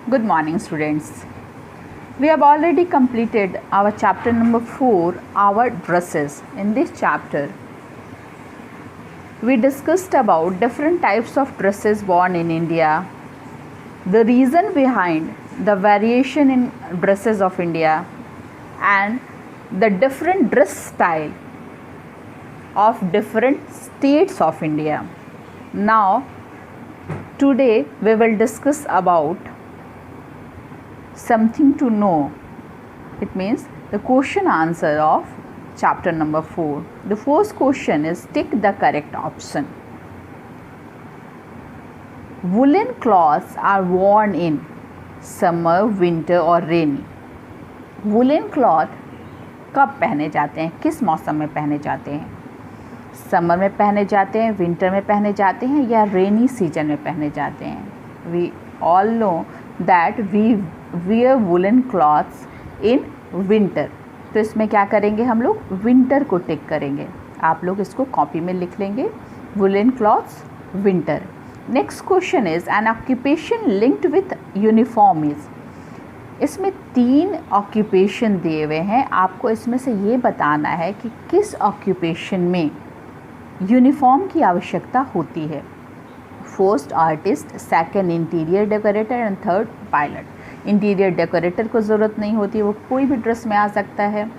Good morning, students. We have already completed our chapter number 4, our dresses. In this chapter, we discussed about different types of dresses worn in India, the reason behind the variation in dresses of India, and the different dress style of different states of India. Now, today we will discuss about something to know. It means the question answer of chapter number 4. The first question is tick the correct option. Woolen cloths are worn in summer, winter or rainy. Woolen cloth कब पहने जाते हैं, किस मौसम में पहने जाते हैं? समर में पहने जाते हैं, विंटर में पहने जाते हैं या रेनी सीजन में पहने जाते हैं? We all know that we wear woollen clothes in winter. तो इसमें क्या करेंगे हम लोग? विंटर को टिक करेंगे. आप लोग इसको कॉपी में लिख लेंगे, woollen clothes winter. Next question is an occupation linked with uniform is. इसमें 3 ऑक्यूपेशन दिए हुए हैं. आपको इसमें से ये बताना है कि किस ऑक्यूपेशन में यूनिफॉर्म की आवश्यकता होती है. First artist, second interior decorator and third pilot. Interior decorator को ज़रूरत नहीं होती, वो कोई भी ड्रेस में आ सकता है.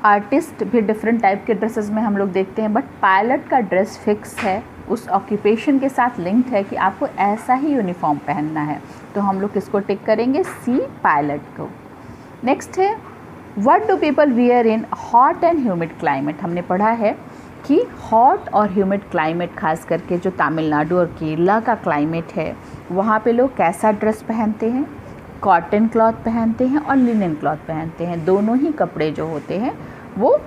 आर्टिस्ट भी डिफरेंट टाइप के ड्रेसेस में हम लोग देखते हैं, बट पायलट का ड्रेस फिक्स है, उस ऑक्यूपेशन के साथ लिंक्ड है कि आपको ऐसा ही यूनिफॉर्म पहनना है. तो हम लोग किसको टिक करेंगे? सी, पायलट को. नेक्स्ट है what do people wear in hot and humid climate. हमने पढ़ा है कि हॉट और ह्यूमिड क्लाइमेट, खास करके जो तमिलनाडु और केरला का क्लाइमेट है, वहाँ पे लोग कैसा ड्रेस पहनते हैं? कॉटन क्लॉथ पहनते हैं और लिनन क्लॉथ पहनते हैं. दोनों ही कपड़े जो होते हैं वो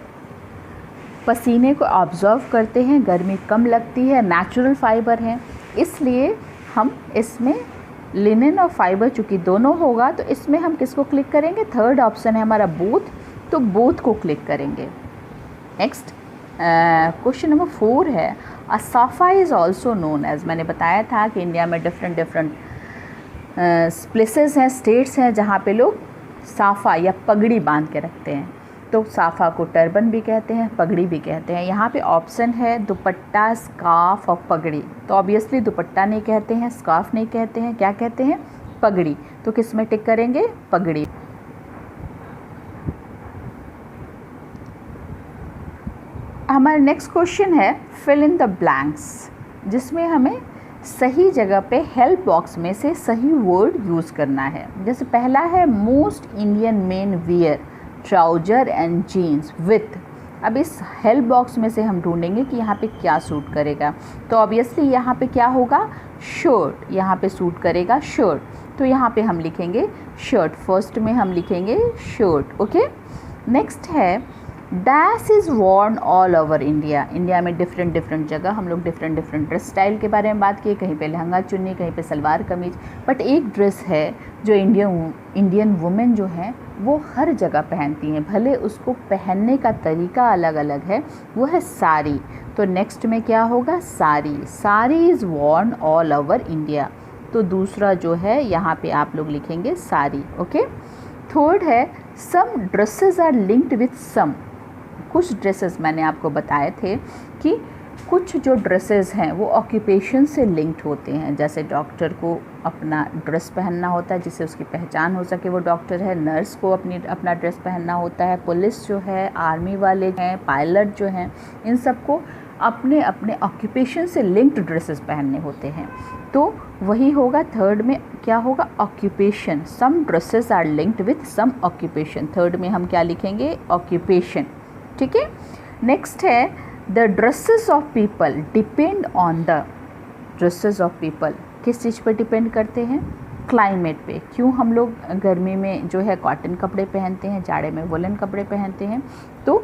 पसीने को ऑब्जर्व करते हैं, गर्मी कम लगती है, नेचुरल फाइबर हैं, इसलिए हम इसमें लिनन और फाइबर चूँकि दोनों होगा तो इसमें हम किसको क्लिक करेंगे? थर्ड ऑप्शन है हमारा बोथ, तो बोथ को क्लिक करेंगे. नेक्स्ट क्वेश्चन नंबर 4 है अ साफा इज़ ऑल्सो नोन एज. मैंने बताया था कि इंडिया में डिफरेंट प्लेसेस हैं, स्टेट्स हैं जहाँ पे लोग साफ़ा या पगड़ी बांध के रखते हैं. तो साफ़ा को टर्बन भी कहते हैं, पगड़ी भी कहते हैं. यहाँ पे ऑप्शन है दुपट्टा, स्कार्फ और पगड़ी. तो ऑब्वियसली दुपट्टा नहीं कहते हैं, स्कार्फ नहीं कहते हैं, क्या कहते हैं? पगड़ी. तो किस में टिक करेंगे? पगड़ी. हमारा नेक्स्ट क्वेश्चन है फिल इन द ब्लैंक्स, जिसमें हमें सही जगह पे हेल्प बॉक्स में से सही वर्ड यूज़ करना है. जैसे पहला है most Indian men wear trouser and jeans with. अब इस हेल्प बॉक्स में से हम ढूंढेंगे कि यहाँ पे क्या सूट करेगा. तो ऑब्वियसली यहाँ पे क्या होगा? शर्ट. यहाँ पे सूट करेगा शर्ट, तो यहाँ पे हम लिखेंगे शर्ट. फर्स्ट में हम लिखेंगे शर्ट. ओके. नेक्स्ट है dash is worn all over India. India में डिफरेंट जगह हम लोग डिफरेंट ड्रेस स्टाइल के बारे में बात किए. कहीं पे लहंगा चुन्नी, कहीं पे सलवार कमीज. बट एक ड्रेस है जो इंडियन वुमेन जो हैं वो हर जगह पहनती हैं, भले उसको पहनने का तरीका अलग अलग है, वो है साड़ी. तो नेक्स्ट में क्या होगा? Sari. Sari is worn all over India. तो दूसरा जो है यहाँ पे आप लोग लिखेंगे साड़ी. ओके. थर्ड है some dresses are linked with some. कुछ ड्रेसेस मैंने आपको बताए थे कि कुछ जो ड्रेसेस हैं वो ऑक्यूपेशन से लिंक्ड होते हैं. जैसे डॉक्टर को अपना ड्रेस पहनना होता है जिससे उसकी पहचान हो सके वो डॉक्टर है. नर्स को अपना ड्रेस पहनना होता है. पुलिस जो है, आर्मी वाले हैं, पायलट जो हैं, इन सबको अपने अपने ऑक्यूपेशन से लिंक्ड ड्रेसेस पहनने होते हैं. तो वही होगा थर्ड में. क्या होगा? Occupation. Some dresses are linked with some occupation. Third में हम क्या लिखेंगे? ऑक्यूपेशन. ठीक है. नेक्स्ट है the dresses of people depend on the. Dresses of people किस चीज़ पर डिपेंड करते हैं? क्लाइमेट पे. क्यों हम लोग गर्मी में जो है कॉटन कपड़े पहनते हैं, जाड़े में वुलन कपड़े पहनते हैं? तो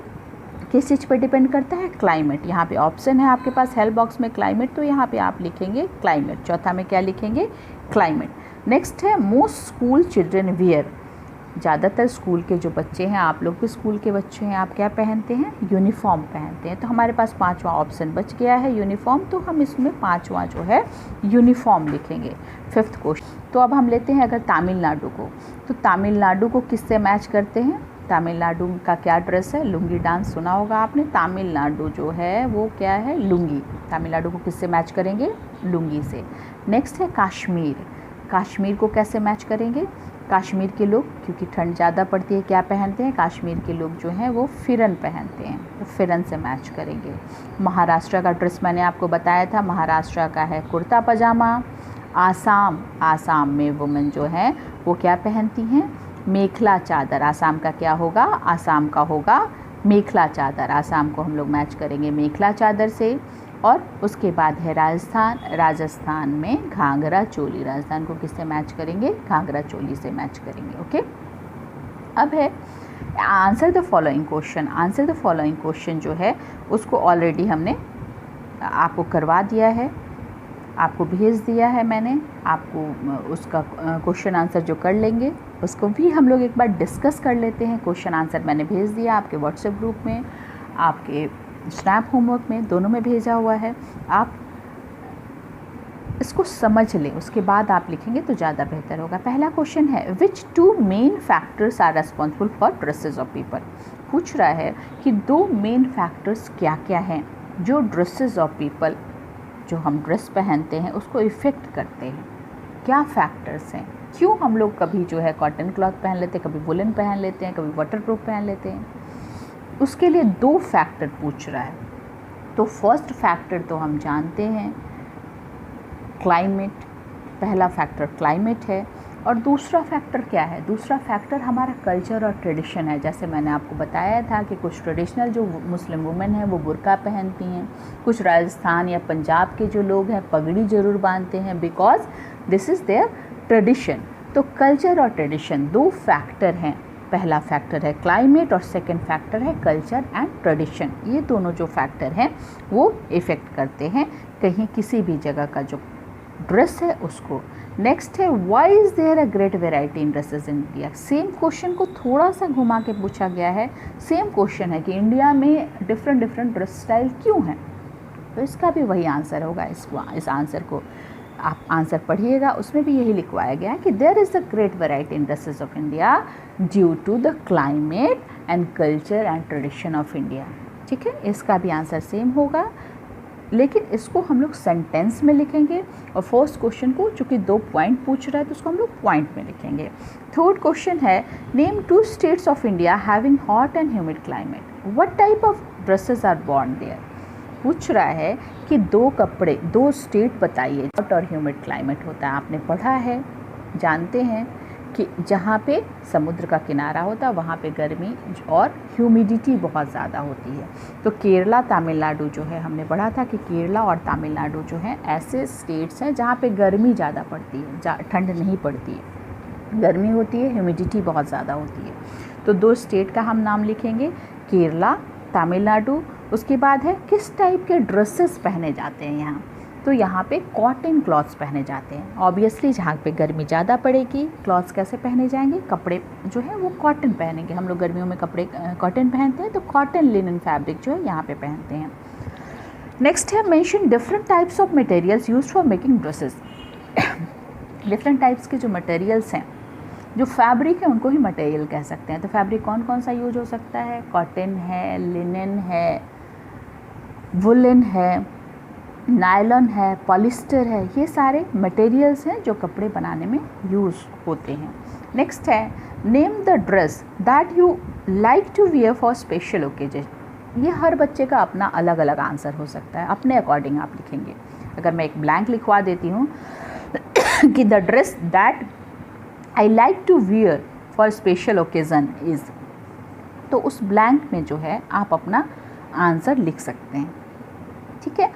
किस चीज़ पर डिपेंड करता है? क्लाइमेट. यहाँ पे ऑप्शन है आपके पास हेल्प बॉक्स में क्लाइमेट, तो यहाँ पे आप लिखेंगे क्लाइमेट. चौथा में क्या लिखेंगे? क्लाइमेट. नेक्स्ट है मोस्ट स्कूल चिल्ड्रन वियर ज़्यादातर स्कूल के जो बच्चे हैं, आप लोग भी स्कूल के बच्चे हैं, आप क्या पहनते हैं? यूनिफॉर्म पहनते हैं। तो हमारे पास 5वां ऑप्शन बच गया है यूनिफॉर्म, तो हम इसमें 5वां जो है यूनिफॉर्म लिखेंगे। 5th question. तो अब हम लेते हैं अगर तमिलनाडु को, तो तमिलनाडु को किससे मैच करते हैं? तमिलनाडु का क्या ड्रेस है? लुंगी डांस सुना होगा आपने। तमिलनाडु जो है वो क्या है? लुंगी। तमिलनाडु को किससे मैच करेंगे? लुंगी से। नेक्स्ट है कश्मीर। कश्मीर को कैसे मैच करेंगे? कश्मीर के लोग, क्योंकि ठंड ज़्यादा पड़ती है, क्या पहनते हैं? कश्मीर के लोग जो हैं वो फिरन पहनते हैं, तो फिरन से मैच करेंगे। महाराष्ट्र का ड्रेस मैंने आपको बताया था, महाराष्ट्र का है कुर्ता पजामा। आसाम में वुमेन जो है वो क्या पहनती हैं? मेखला चादर। आसाम का क्या होगा? आसाम का होगा मेखला चादर। आसाम को हम लोग मैच करेंगे मेखला चादर से। और उसके बाद है राजस्थान में घाघरा चोली। राजस्थान को किससे मैच करेंगे? घाघरा चोली से मैच करेंगे। ओके, अब है answer the following question. Answer the following question जो है उसको ऑलरेडी हमने आपको करवा दिया है, आपको भेज दिया है मैंने। आपको उसका क्वेश्चन आंसर जो कर लेंगे उसको भी हम लोग एक बार डिस्कस कर लेते हैं। क्वेश्चन आंसर मैंने भेज दिया आपके व्हाट्सएप ग्रुप में, आपके स्नैप होमवर्क में, दोनों में भेजा हुआ है। आप इसको समझ लें, उसके बाद आप लिखेंगे तो ज़्यादा बेहतर होगा। पहला क्वेश्चन है which 2 main factors are responsible for dresses of people. पूछ रहा है कि 2 मेन फैक्टर्स क्या क्या हैं जो ड्रेसेस ऑफ पीपल, जो हम ड्रेस पहनते हैं उसको इफ़ेक्ट करते हैं। क्या फैक्टर्स हैं? क्यों हम लोग कभी जो है कॉटन क्लॉथ पहन लेते हैं, कभी वुलन पहन लेते हैं, कभी वाटरप्रूफ पहन लेते हैं। उसके लिए 2 फैक्टर पूछ रहा है। तो फर्स्ट फैक्टर तो हम जानते हैं क्लाइमेट, पहला फैक्टर क्लाइमेट है। और दूसरा फैक्टर क्या है? दूसरा फैक्टर हमारा कल्चर और ट्रेडिशन है। जैसे मैंने आपको बताया था कि कुछ ट्रेडिशनल जो मुस्लिम वुमेन हैं वो बुर्का पहनती हैं, कुछ राजस्थान या पंजाब के जो लोग हैं पगड़ी ज़रूर बांधते हैं, because this is their tradition. तो कल्चर और ट्रेडिशन 2 फैक्टर हैं। पहला फैक्टर है क्लाइमेट और सेकंड फैक्टर है कल्चर एंड ट्रेडिशन। ये दोनों जो फैक्टर हैं वो इफ़ेक्ट करते हैं कहीं किसी भी जगह का जो ड्रेस है उसको। नेक्स्ट है why is there a great variety in dresses in India. Same question को थोड़ा सा घुमा के पूछा गया है। सेम क्वेश्चन है कि इंडिया में डिफरेंट ड्रेस स्टाइल क्यों हैं, तो इसका भी वही आंसर होगा। इस आंसर को आप आंसर पढ़िएगा, उसमें भी यही लिखवाया गया है कि there is a great variety in dresses of India due to the climate and culture and tradition of India. ठीक है, इसका भी आंसर सेम होगा, लेकिन इसको हम लोग सेंटेंस में लिखेंगे। और फर्स्ट क्वेश्चन को चूँकि 2 पॉइंट पूछ रहा है तो उसको हम लोग पॉइंट में लिखेंगे। थर्ड क्वेश्चन है name 2 states of India having hot and humid climate. What type of dresses are worn there. पूछ रहा है कि 2 स्टेट बताइए हॉट और ह्यूमिड क्लाइमेट होता है। आपने पढ़ा है, जानते हैं कि जहाँ पे समुद्र का किनारा होता है वहाँ पे गर्मी और ह्यूमिडिटी बहुत ज़्यादा होती है। तो केरला तमिलनाडु जो है, हमने पढ़ा था कि केरला और तमिलनाडु जो है ऐसे स्टेट्स हैं जहाँ पे गर्मी ज़्यादा पड़ती है, ठंड नहीं पड़ती है, गर्मी होती है, ह्यूमिडिटी बहुत ज़्यादा होती है। तो 2 स्टेट का हम नाम लिखेंगे, केरला, तमिलनाडु। उसके बाद है किस टाइप के ड्रेसेस पहने जाते हैं यहाँ, तो यहाँ पे कॉटन क्लॉथ्स पहने जाते हैं। ऑब्वियसली जहाँ पे गर्मी ज़्यादा पड़ेगी क्लॉथ्स कैसे पहने जाएंगे, कपड़े जो है वो कॉटन पहनेंगे। हम लोग गर्मियों में कपड़े कॉटन पहनते हैं, तो कॉटन लिनन फैब्रिक जो है यहाँ पे पहनते हैं। नेक्स्ट है mention different types of materials used for making dresses. Different types के जो मटेरियल्स हैं, जो फैब्रिक है उनको ही मटेरियल कह सकते हैं। तो फैब्रिक कौन कौन सा यूज हो सकता है? कॉटन है, लिनन है, वुलन है, नायलॉन है, पॉलिस्टर है, ये सारे मटेरियल्स हैं जो कपड़े बनाने में यूज़ होते हैं। नेक्स्ट है name the dress that you like to wear for special occasion. ये हर बच्चे का अपना अलग अलग आंसर हो सकता है, अपने अकॉर्डिंग आप लिखेंगे। अगर मैं एक ब्लैंक लिखवा देती हूँ कि the dress that I like to wear for special occasion is, तो उस ब्लैंक में जो है आप अपना आंसर लिख सकते हैं। ठीक है,